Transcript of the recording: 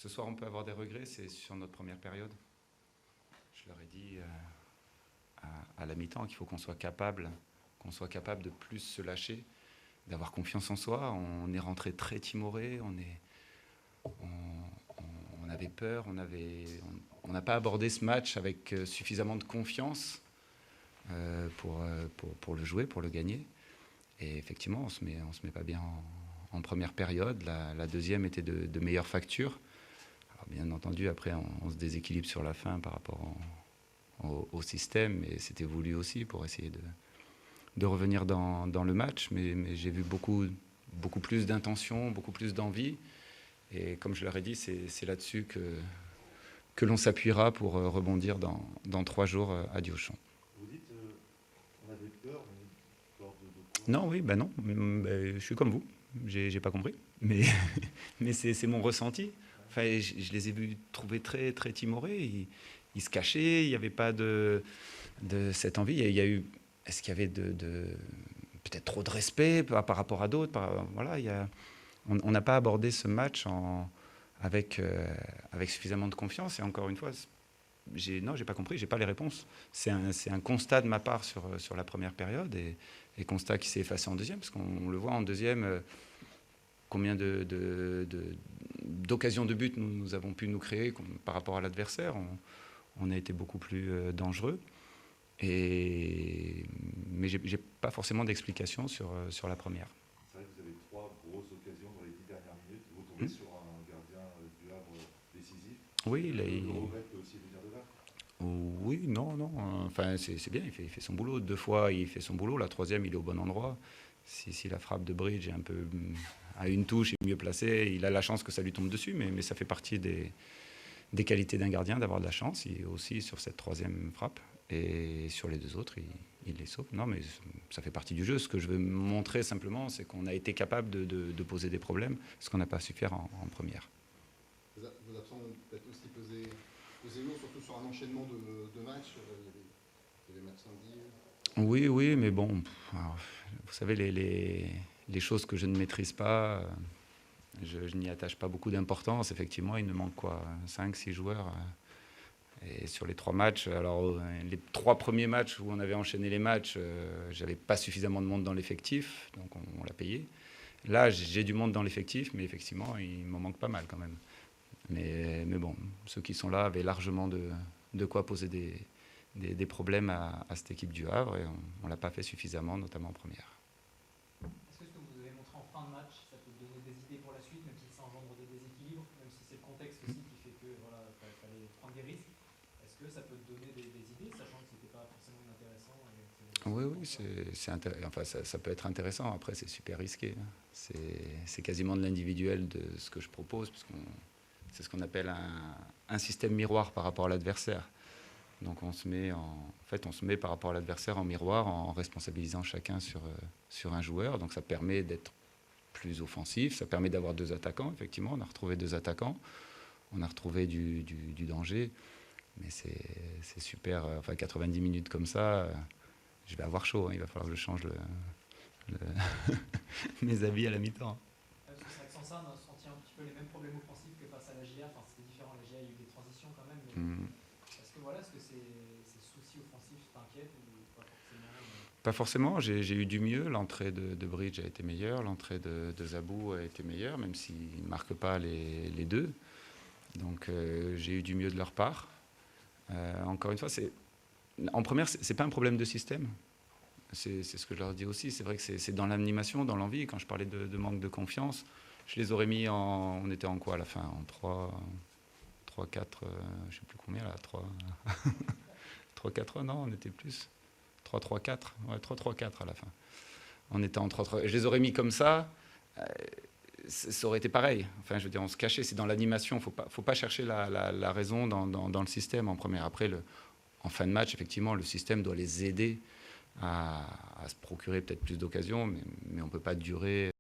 Ce soir, on peut avoir des regrets, c'est sur notre première période. Je leur ai dit à la mi-temps qu'il faut qu'on soit capable de plus se lâcher, d'avoir confiance en soi. On est rentré très timoré, on avait peur, on n'a pas abordé ce match avec suffisamment de confiance pour le jouer, pour le gagner. Et effectivement, on se met pas bien en première période. La deuxième était de meilleure facture. Alors, bien entendu, après, on se déséquilibre sur la fin par rapport au système, et c'était voulu aussi pour essayer de revenir dans le match. Mais j'ai vu beaucoup plus d'intention, beaucoup plus d'envie. Et comme je leur ai dit, c'est là-dessus que l'on s'appuiera pour rebondir dans 3 jours à Diochon. Vous dites, on avait peur, mais peur de quoi? Non, oui, ben non, je suis comme vous, j'ai pas compris, mais, mais c'est mon ressenti. Enfin, je les ai vus trouver très, très timorés, ils se cachaient, il n'y avait pas de cette envie. Il y a eu, est-ce qu'il y avait peut-être trop de respect par rapport à d'autres, voilà, on n'a pas abordé ce match avec suffisamment de confiance. Et encore une fois, j'ai pas compris, j'ai pas les réponses. C'est un constat de ma part sur la première période, et constat qui s'est effacé en deuxième, parce qu'on le voit en deuxième, combien d'occasions de but nous avons pu nous créer par rapport à l'adversaire. On a été beaucoup plus dangereux. Mais j'ai pas forcément d'explication sur la première. C'est vrai que vous avez 3 grosses occasions dans les 10 dernières minutes. Vous tombez sur un gardien du Havre décisif. Oui, Le regret peut aussi venir de là. Oui, non. Enfin, c'est bien, il fait son boulot. 2 fois, il fait son boulot. La troisième, il est au bon endroit. Si la frappe de Bridge est un peu à une touche et mieux placée, il a la chance que ça lui tombe dessus, mais ça fait partie des qualités d'un gardien d'avoir de la chance. Il est aussi sur cette troisième frappe. Et sur les 2 autres, il les sauve. Non, mais ça fait partie du jeu. Ce que je veux montrer simplement, c'est qu'on a été capable de poser des problèmes, ce qu'on n'a pas su faire en première. Vos absents ont peut-être aussi pesé lourd, surtout sur un enchaînement de matchs. Il y avait match samedi. Oui, mais bon, alors, vous savez, les choses que je ne maîtrise pas, je n'y attache pas beaucoup d'importance. Effectivement, il me manque 5, 6 joueurs. Et sur les 3 matchs, alors les 3 premiers matchs où on avait enchaîné les matchs, j'avais pas suffisamment de monde dans l'effectif, donc on l'a payé. Là, j'ai du monde dans l'effectif, mais effectivement, il m'en manque pas mal quand même. Mais bon, ceux qui sont là avaient largement de quoi poser des problèmes à cette équipe du Havre, et on l'a pas fait suffisamment, notamment en première. Est-ce que ce que vous avez montré en fin de match, ça peut donner des idées pour la suite, même si ça engendre des déséquilibres, même si c'est le contexte aussi qui fait que voilà, fallait prendre des risques? Est-ce que ça peut te donner des idées, sachant que c'était pas forcément inintéressant? Oui, enfin, ça peut être intéressant. Après, c'est super risqué. C'est quasiment de l'individuel de ce que je propose, parce que c'est ce qu'on appelle un système miroir par rapport à l'adversaire. Donc on se met par rapport à l'adversaire en miroir, en responsabilisant chacun sur un joueur. Donc ça permet d'être plus offensif, ça permet d'avoir 2 attaquants. Effectivement, on a retrouvé 2 attaquants, on a retrouvé du danger. Mais c'est super, enfin 90 minutes comme ça, je vais avoir chaud, hein. Il va falloir que je change mes habits à la mi-temps. Parce que c'est vrai que sans ça, on a senti un petit peu les mêmes problèmes offensifs que face à la GIA. Enfin, c'était différent, la GIA, il y a eu des transitions quand même. Mais est-ce que ces soucis offensifs t'inquiètent ou pas forcément? Pas forcément, j'ai eu du mieux. L'entrée de Bridge a été meilleure, l'entrée de Zabou a été meilleure, même s'ils ne marquent pas les 2. Donc j'ai eu du mieux de leur part. Encore une fois, en première, c'est pas un problème de système. C'est ce que je leur dis aussi. C'est vrai que c'est dans l'animation, dans l'envie. Quand je parlais de manque de confiance, je les aurais mis on était en quoi à la fin? En 3, 4, je sais plus combien là, 3, 4, non, on était plus. 3, 3, 4. Ouais, 3, 3, 4 à la fin. On était en 3, 3. Je les aurais mis comme ça. Ça aurait été pareil. Enfin, je veux dire, on se cachait. C'est dans l'animation. Faut pas chercher la raison dans le système en première. Après, en fin de match, effectivement, le système doit les aider à se procurer peut-être plus d'occasions, mais on ne peut pas durer